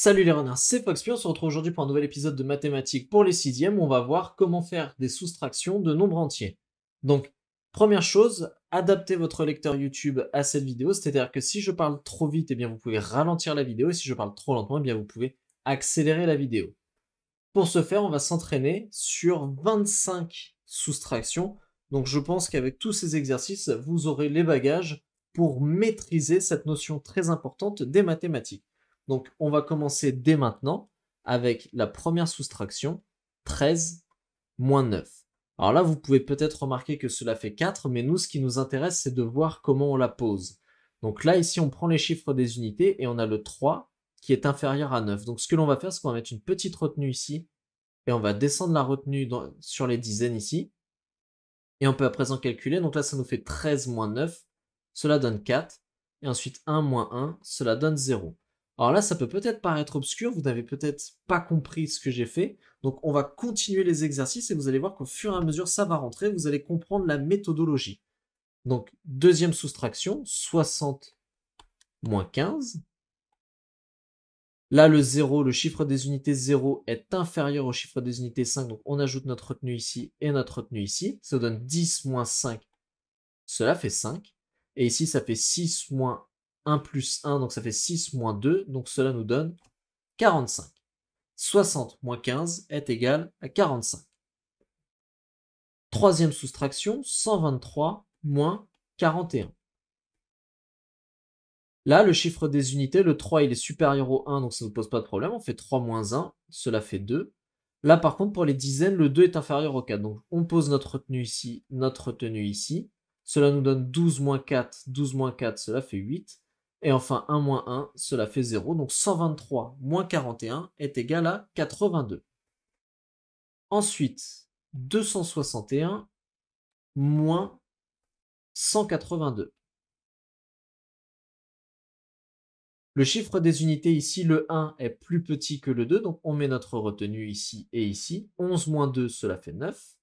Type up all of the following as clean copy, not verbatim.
Salut les runners, c'est Foxpy, on se retrouve aujourd'hui pour un nouvel épisode de mathématiques pour les sixièmes où on va voir comment faire des soustractions de nombres entiers. Donc, première chose, adaptez votre lecteur YouTube à cette vidéo, c'est-à-dire que si je parle trop vite, eh bien vous pouvez ralentir la vidéo, et si je parle trop lentement, eh bien vous pouvez accélérer la vidéo. Pour ce faire, on va s'entraîner sur 25 soustractions, donc je pense qu'avec tous ces exercices, vous aurez les bagages pour maîtriser cette notion très importante des mathématiques. Donc, on va commencer dès maintenant avec la première soustraction, 13 moins 9. Alors là, vous pouvez peut-être remarquer que cela fait 4, mais nous, ce qui nous intéresse, c'est de voir comment on la pose. Donc là, ici, on prend les chiffres des unités et on a le 3 qui est inférieur à 9. Donc ce que l'on va faire, c'est qu'on va mettre une petite retenue ici et on va descendre la retenue sur les dizaines ici. Et on peut à présent calculer. Donc là, ça nous fait 13 moins 9. Cela donne 4. Et ensuite 1 moins 1, cela donne 0. Alors là, ça peut peut-être paraître obscur, vous n'avez peut-être pas compris ce que j'ai fait. Donc on va continuer les exercices et vous allez voir qu'au fur et à mesure, ça va rentrer, vous allez comprendre la méthodologie. Donc deuxième soustraction, 60 moins 15. Là, le 0, le chiffre des unités 0 est inférieur au chiffre des unités 5, donc on ajoute notre retenue ici et notre retenue ici. Ça donne 10 moins 5, cela fait 5. Et ici, ça fait 6 moins 1 plus 1, donc ça fait 6 moins 2, donc cela nous donne 45. 60 moins 15 est égal à 45. Troisième soustraction, 123 moins 41. Là, le chiffre des unités, le 3, il est supérieur au 1, donc ça ne pose pas de problème. On fait 3 moins 1, cela fait 2. Là, par contre, pour les dizaines, le 2 est inférieur au 4. Donc, on pose notre retenue ici, notre retenue ici. Cela nous donne 12 moins 4. 12 moins 4, cela fait 8. Et enfin, 1 moins 1, cela fait 0. Donc, 123 moins 41 est égal à 82. Ensuite, 261 moins 182. Le chiffre des unités ici, le 1 est plus petit que le 2, donc on met notre retenue ici et ici. 11 moins 2, cela fait 9.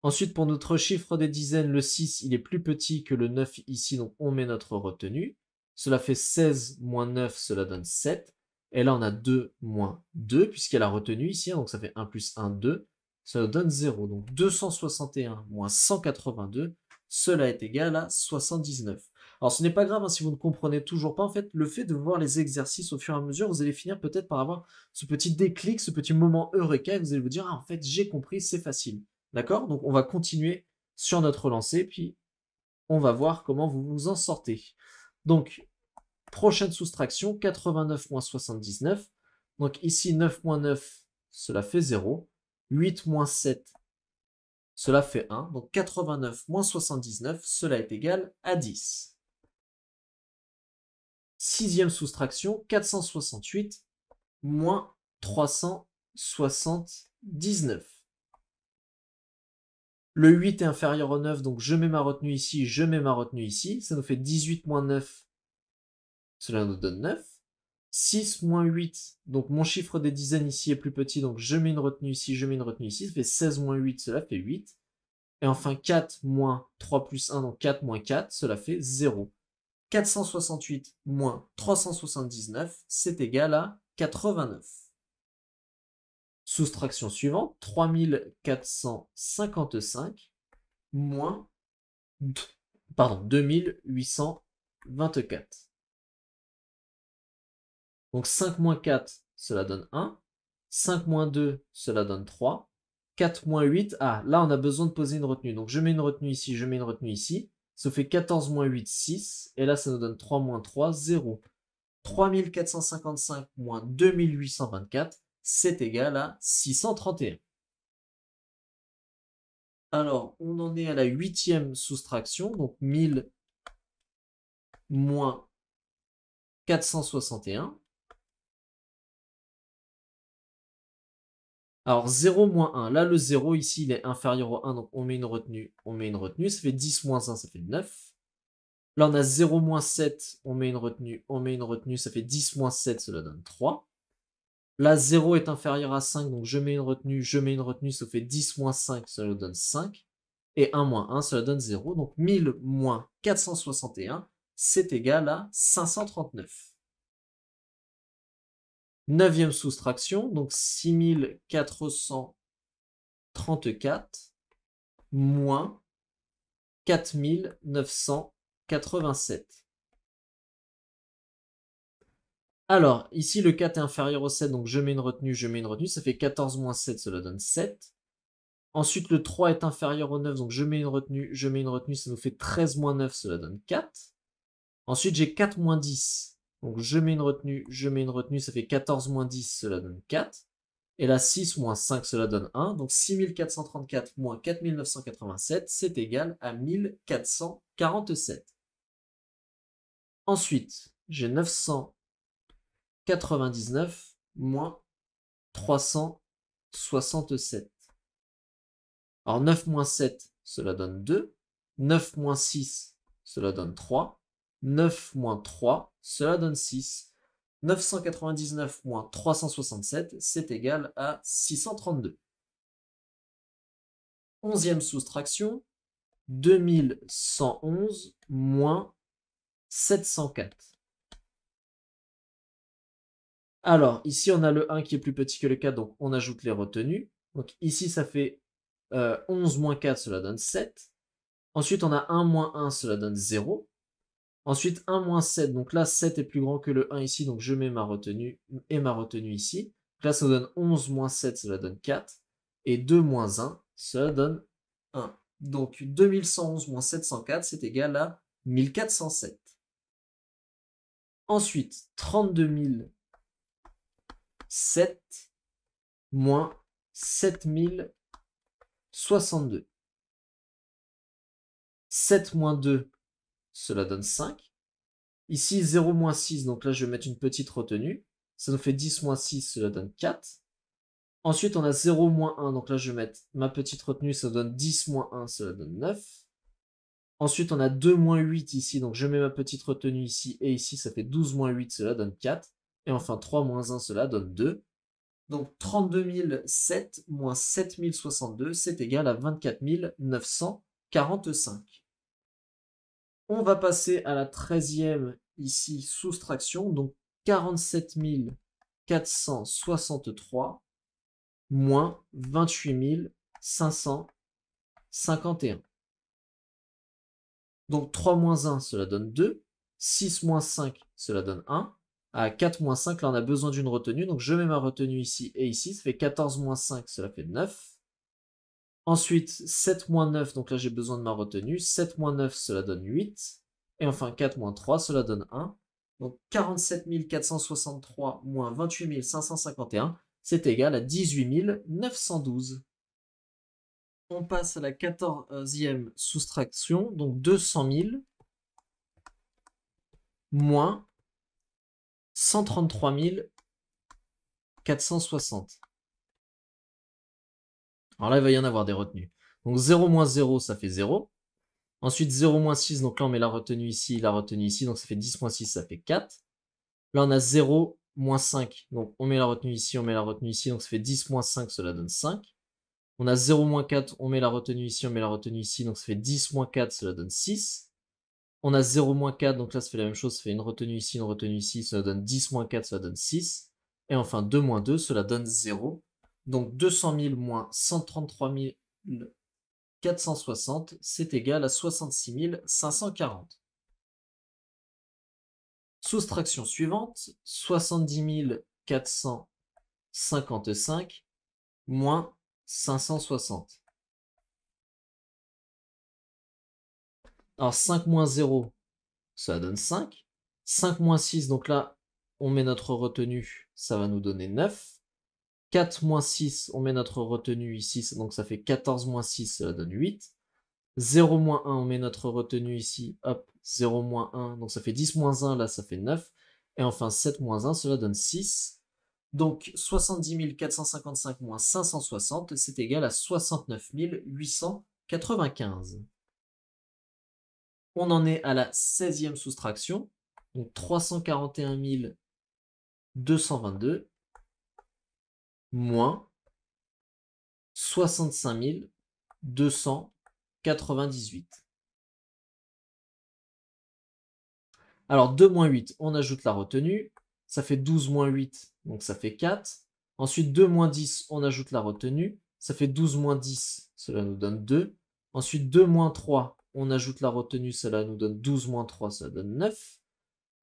Ensuite, pour notre chiffre des dizaines, le 6, il est plus petit que le 9 ici, donc on met notre retenue. Cela fait 16 moins 9, cela donne 7. Et là, on a 2 moins 2, puisqu'il y a la retenue ici, donc ça fait 1 plus 1, 2. Cela donne 0. Donc 261 moins 182, cela est égal à 79. Alors ce n'est pas grave si vous ne comprenez toujours pas, en fait, le fait de voir les exercices au fur et à mesure, vous allez finir peut-être par avoir ce petit déclic, ce petit moment eureka, et vous allez vous dire, ah en fait j'ai compris, c'est facile. D'accord? Donc on va continuer sur notre lancée, puis on va voir comment vous vous en sortez. Donc, prochaine soustraction, 89 moins 79. Donc ici, 9 moins 9, cela fait 0. 8 moins 7, cela fait 1. Donc 89 moins 79, cela est égal à 10. Sixième soustraction, 468 moins 379. Le 8 est inférieur au 9, donc je mets ma retenue ici, je mets ma retenue ici. Ça nous fait 18 moins 9, cela nous donne 9. 6 moins 8, donc mon chiffre des dizaines ici est plus petit, donc je mets une retenue ici, je mets une retenue ici. Ça fait 16 moins 8, cela fait 8. Et enfin 4 moins 3 plus 1, donc 4 moins 4, cela fait 0. 468 moins 379, c'est égal à 89. Soustraction suivante, 3455 moins 2824. Donc 5 moins 4, cela donne 1. 5 moins 2, cela donne 3. 4 moins 8, ah, là on a besoin de poser une retenue. Donc je mets une retenue ici, je mets une retenue ici. Ça fait 14 moins 8, 6. Et là ça nous donne 3 moins 3, 0. 3455 moins 2824, c'est égal à 631. Alors, on en est à la huitième soustraction, donc 1000 moins 461. Alors 0 moins 1, là le 0 ici il est inférieur au 1, donc on met une retenue, ça fait 10 moins 1, ça fait 9. Là on a 0 moins 7, on met une retenue, ça fait 10 moins 7, cela donne 3. Là 0 est inférieur à 5, donc je mets une retenue, ça fait 10 moins 5, cela nous donne 5. Et 1 moins 1, cela donne 0. Donc 1000 moins 461, c'est égal à 539. Neuvième soustraction, donc 6434 moins 4987. Alors, ici, le 4 est inférieur au 7, donc je mets une retenue, ça fait 14 moins 7, cela donne 7. Ensuite, le 3 est inférieur au 9, donc je mets une retenue, ça nous fait 13 moins 9, cela donne 4. Ensuite, j'ai 4 moins 10, donc je mets une retenue, ça fait 14 moins 10, cela donne 4. Et là, 6 moins 5, cela donne 1. Donc 6434 moins 4987, c'est égal à 1447. Ensuite, j'ai 999 moins 367. Alors 9 moins 7, cela donne 2. 9 moins 6, cela donne 3. 9 moins 3, cela donne 6. 999 moins 367, c'est égal à 632. 11e soustraction, 2111 moins 704. Alors, ici, on a le 1 qui est plus petit que le 4, donc on ajoute les retenues. Donc ici, ça fait 11 moins 4, cela donne 7. Ensuite, on a 1 moins 1, cela donne 0. Ensuite, 1 moins 7, donc là, 7 est plus grand que le 1 ici, donc je mets ma retenue et ma retenue ici. Donc là, ça donne 11 moins 7, cela donne 4. Et 2 moins 1, cela donne 1. Donc 2111 moins 704, c'est égal à 1407. Ensuite, 32007 moins 7062. 7 moins 2, cela donne 5. Ici, 0 moins 6, donc là, je vais mettre une petite retenue. Ça nous fait 10 moins 6, cela donne 4. Ensuite, on a 0 moins 1, donc là, je vais mettre ma petite retenue, ça donne 10 moins 1, cela donne 9. Ensuite, on a 2 moins 8 ici, donc je mets ma petite retenue ici et ici, ça fait 12 moins 8, cela donne 4. Et enfin, 3 moins 1, cela donne 2. Donc 32007 moins 7062, c'est égal à 24 945. On va passer à la 13e ici, soustraction, donc 47 463 moins 28 551. Donc 3 moins 1, cela donne 2. 6 moins 5, cela donne 1. À 4 moins 5, là on a besoin d'une retenue, donc je mets ma retenue ici et ici, ça fait 14 moins 5, cela fait 9. Ensuite, 7 moins 9, donc là j'ai besoin de ma retenue. 7 moins 9, cela donne 8. Et enfin 4 moins 3, cela donne 1. Donc 47 463 moins 28 551, c'est égal à 18 912. On passe à la 14e soustraction, donc 200 000 moins 133 460. Alors là, il va y en avoir des retenues. Donc 0 moins 0, ça fait 0. Ensuite 0 moins 6, donc là on met la retenue ici, donc ça fait 10 moins 6, ça fait 4. Là on a 0 moins 5, donc on met la retenue ici, donc ça fait 10 moins 5, cela donne 5. On a 0 moins 4, on met la retenue ici, donc ça fait 10 moins 4, cela donne 6. On a 0 moins 4, donc là ça fait la même chose, ça fait une retenue ici, cela donne 10 moins 4, cela donne 6. Et enfin 2 moins 2, cela donne 0. Donc 200 000 moins 133 460, c'est égal à 66 540. Soustraction suivante, 70 455 moins 560. Alors 5 moins 0, ça donne 5. 5 moins 6, donc là, on met notre retenue, ça va nous donner 9. 4 moins 6, on met notre retenue ici, donc ça fait 14 moins 6, ça donne 8. 0 moins 1, on met notre retenue ici, hop, 0 moins 1, donc ça fait 10 moins 1, là ça fait 9. Et enfin 7 moins 1, cela donne 6. Donc 70 455 moins 560, c'est égal à 69 895. On en est à la 16e soustraction, donc 341 222 moins 65 298. Alors 2 moins 8, on ajoute la retenue, ça fait 12 moins 8, donc ça fait 4. Ensuite, 2 moins 10, on ajoute la retenue, ça fait 12 moins 10, cela nous donne 2. Ensuite, 2 moins 3, on ajoute la retenue, cela nous donne 12 moins 3, ça donne 9.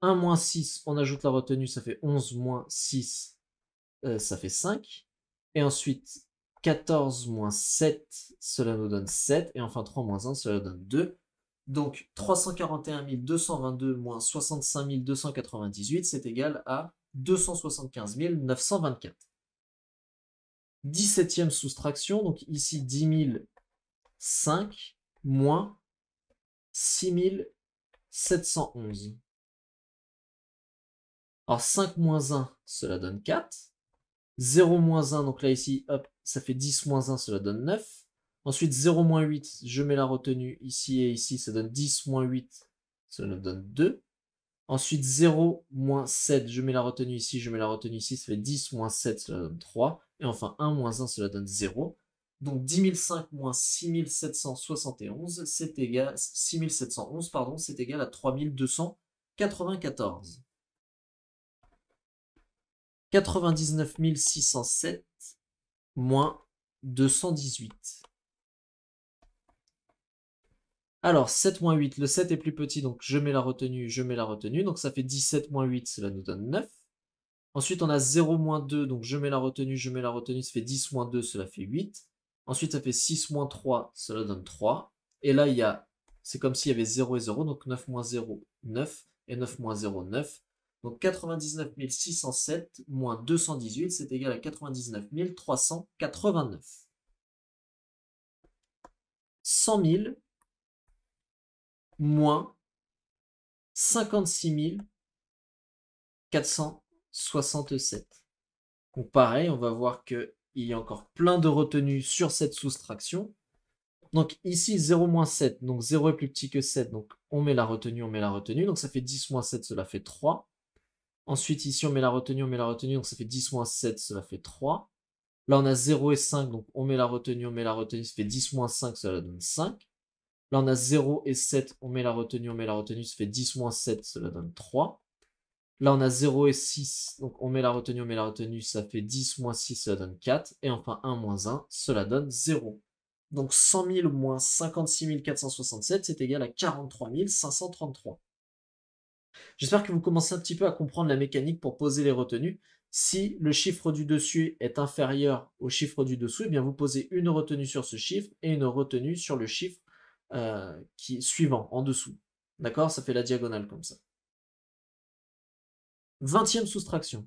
1 moins 6, on ajoute la retenue, ça fait 11 moins 6, ça fait 5. Et ensuite, 14 moins 7, cela nous donne 7. Et enfin, 3 moins 1, cela donne 2. Donc, 341 222 moins 65 298, c'est égal à 275 924. 17e soustraction, donc ici 10 005 moins 6 711. Alors 5 moins 1, cela donne 4. 0 moins 1, donc là ici, hop, ça fait 10 moins 1, cela donne 9. Ensuite 0 moins 8, je mets la retenue ici et ici, ça donne 10 moins 8, cela donne 2. Ensuite 0 moins 7, je mets la retenue ici, je mets la retenue ici, ça fait 10 moins 7, cela donne 3. Et enfin 1 moins 1, cela donne 0. Donc 10 005 moins 6 771, c'est égal, 6 711, pardon, c'est égal à 3 294. 99 607 moins 218. Alors, 7 moins 8, le 7 est plus petit, donc je mets la retenue, donc ça fait 17 moins 8, cela nous donne 9. Ensuite, on a 0 moins 2, donc je mets la retenue, ça fait 10 moins 2, cela fait 8. Ensuite, ça fait 6 moins 3, cela donne 3. Et là, c'est comme s'il y avait 0 et 0, donc 9 moins 0, 9, et 9 moins 0, 9. Donc 99 607 moins 218, c'est égal à 99 389. 100 000 moins 56 467. Donc pareil, on va voir qu'il y a encore plein de retenues sur cette soustraction. Donc ici 0 moins 7, donc 0 est plus petit que 7, donc on met la retenue, donc ça fait 10 moins 7, cela fait 3. Ensuite ici on met la retenue, donc ça fait 10 moins 7, cela fait 3. Là on a 0 et 5, donc on met la retenue, ça fait 10 moins 5, cela donne 5. Là on a 0 et 7, on met la retenue, ça fait 10 moins 7, cela donne 3. Là on a 0 et 6, donc on met la retenue, ça fait 10 moins 6, cela donne 4. Et enfin 1 moins 1, cela donne 0. Donc 100 000 moins 56 467, c'est égal à 43 533. J'espère que vous commencez un petit peu à comprendre la mécanique pour poser les retenues. Si le chiffre du dessus est inférieur au chiffre du dessous, eh bien vous posez une retenue sur ce chiffre et une retenue sur le chiffre qui est suivant, en dessous. D'accord? Ça fait la diagonale comme ça. 20e soustraction.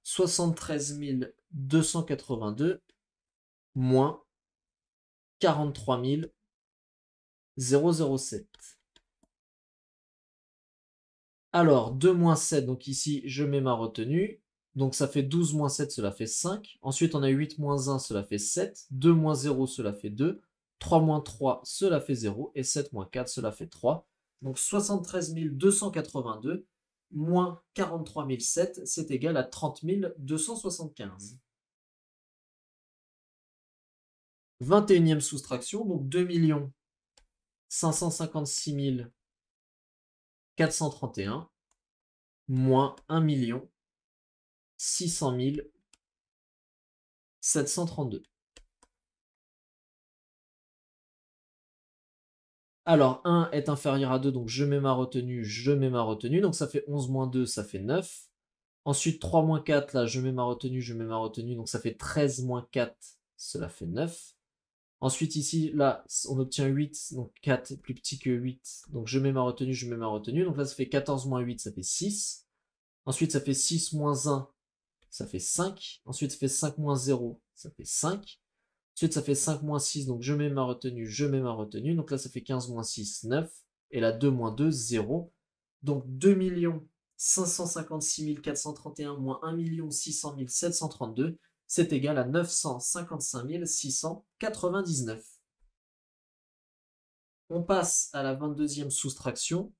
73 282 moins 43 007. Alors, 2 moins 7, donc ici, je mets ma retenue. Donc, ça fait 12 moins 7, cela fait 5. Ensuite, on a 8 moins 1, cela fait 7. 2 moins 0, cela fait 2. 3 moins 3, cela fait 0. Et 7 moins 4, cela fait 3. Donc, 73 282 moins 43 007, c'est égal à 30 275. 21e soustraction, donc 2 556 431 moins 1 600 732. Alors 1 est inférieur à 2, donc je mets ma retenue, donc ça fait 11 moins 2, ça fait 9. Ensuite 3 moins 4, là je mets ma retenue, donc ça fait 13 moins 4, cela fait 9. Ensuite ici, là, on obtient 8, donc 4 est plus petit que 8, donc je mets ma retenue, donc là ça fait 14 moins 8, ça fait 6. Ensuite ça fait 6 moins 1, ça fait 5. Ensuite ça fait 5 moins 0, ça fait 5. Ensuite ça fait 5 moins 6, donc je mets ma retenue, donc là ça fait 15 moins 6, 9. Et là 2 moins 2, 0. Donc 2 556 431 moins 1 600 732, c'est égal à 955 699. On passe à la 22e soustraction.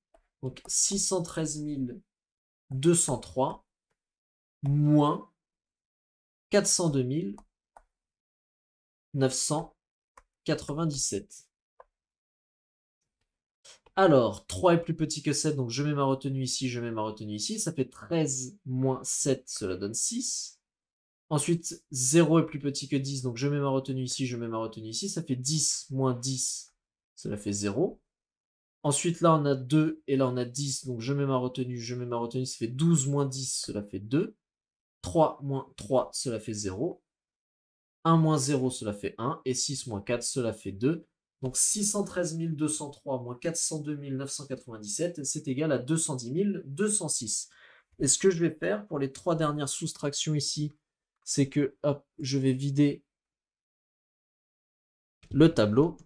Donc 613 203 moins 402 997. Alors, 3 est plus petit que 7, donc je mets ma retenue ici, je mets ma retenue ici. Ça fait 13 moins 7, cela donne 6. Ensuite, 0 est plus petit que 10, donc je mets ma retenue ici, je mets ma retenue ici. Ça fait 10 moins 10, cela fait 0. Ensuite, là, on a 2 et là, on a 10, donc je mets ma retenue, je mets ma retenue. Ça fait 12 moins 10, cela fait 2. 3 moins 3, cela fait 0. 1 moins 0, cela fait 1. Et 6 moins 4, cela fait 2. Donc 613 203 moins 402 997, c'est égal à 210 206. Et ce que je vais faire pour les 3 dernières soustractions ici, c'est que, hop, je vais vider le tableau.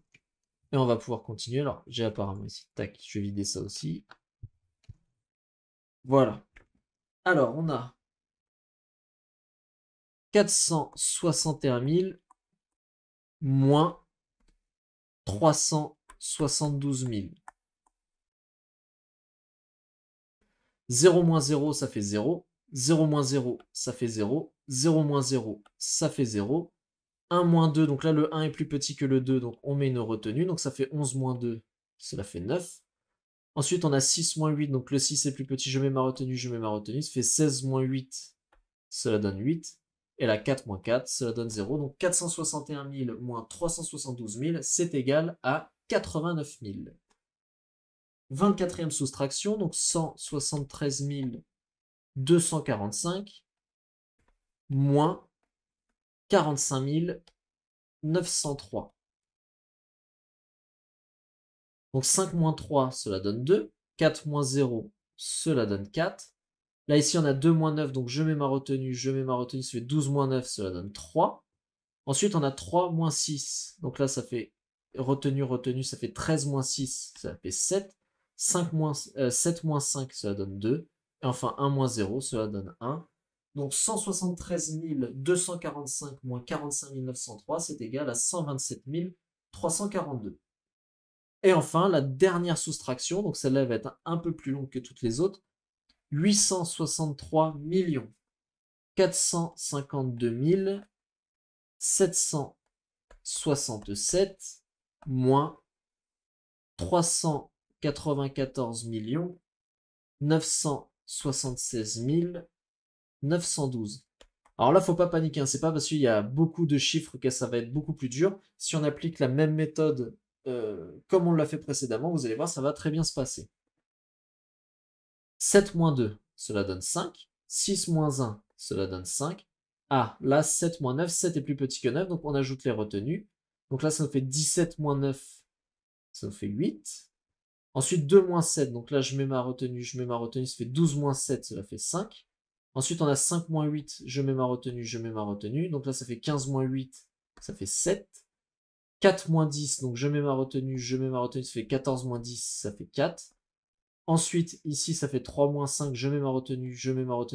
Et on va pouvoir continuer. Alors, j'ai apparemment ici, tac, je vais vider ça aussi. Voilà. Alors, on a 461 000 moins 372 000. 0 moins 0, ça fait 0. 0 moins 0, ça fait 0. 0 moins 0, ça fait 0. 1 moins 2, donc là le 1 est plus petit que le 2, donc on met une retenue. Donc ça fait 11 moins 2, cela fait 9. Ensuite on a 6 moins 8, donc le 6 est plus petit, je mets ma retenue, je mets ma retenue. Ça fait 16 moins 8, cela donne 8. Et la 4 moins 4, cela donne 0. Donc 461 000 moins 372 000, c'est égal à 89 000. 24e soustraction, donc 173 245 moins 45 903. Donc 5 moins 3, cela donne 2. 4 moins 0, cela donne 4. Là, ici, on a 2 moins 9, donc je mets ma retenue, ça fait 12 moins 9, cela donne 3. Ensuite, on a 3 moins 6, donc là, ça fait retenue, ça fait 13 moins 6, ça fait 7. 7 moins 5, cela donne 2. Et enfin, 1 moins 0, cela donne 1. Donc 173 245 moins 45 903, c'est égal à 127 342. Et enfin, la dernière soustraction, donc celle-là va être un peu plus longue que toutes les autres, 863 452 767 moins 394 976 912. Alors là, faut pas paniquer, hein. C'est pas parce qu'il y a beaucoup de chiffres que ça va être beaucoup plus dur. Si on applique la même méthode comme on l'a fait précédemment, vous allez voir, ça va très bien se passer. 7 moins 2, cela donne 5. 6 moins 1, cela donne 5. Ah, là, 7 moins 9, 7 est plus petit que 9, donc on ajoute les retenues. Donc là, ça nous fait 17 moins 9, ça nous fait 8. Ensuite, 2 moins 7, donc là, je mets ma retenue, ça fait 12 moins 7, cela fait 5. Ensuite, on a 5 moins 8, je mets ma retenue, donc là, ça fait 15 moins 8, ça fait 7. 4 moins 10, donc je mets ma retenue, ça fait 14 moins 10, ça fait 4. Ensuite, ici, ça fait 3 moins 5, je mets ma retenue,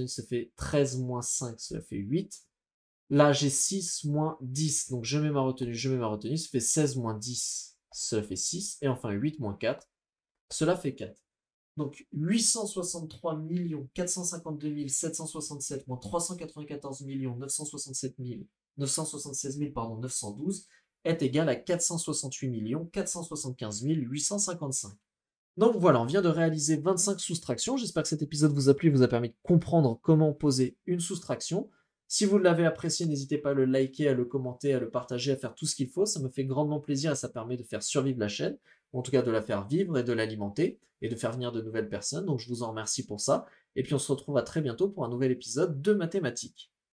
ça fait 13 moins 5, ça fait 8. Là, j'ai 6 moins 10, donc je mets ma retenue, ça fait 16 moins 10, cela fait 6. Et enfin, 8 moins 4, cela fait 4. Donc, 863 452 767 moins 394 967 976 912 est égal à 468 475 855. Donc voilà, on vient de réaliser 25 soustractions. J'espère que cet épisode vous a plu et vous a permis de comprendre comment poser une soustraction. Si vous l'avez apprécié, n'hésitez pas à le liker, à le commenter, à le partager, à faire tout ce qu'il faut. Ça me fait grandement plaisir et ça permet de faire survivre la chaîne, ou en tout cas de la faire vivre et de l'alimenter et de faire venir de nouvelles personnes. Donc je vous en remercie pour ça. Et puis on se retrouve à très bientôt pour un nouvel épisode de mathématiques.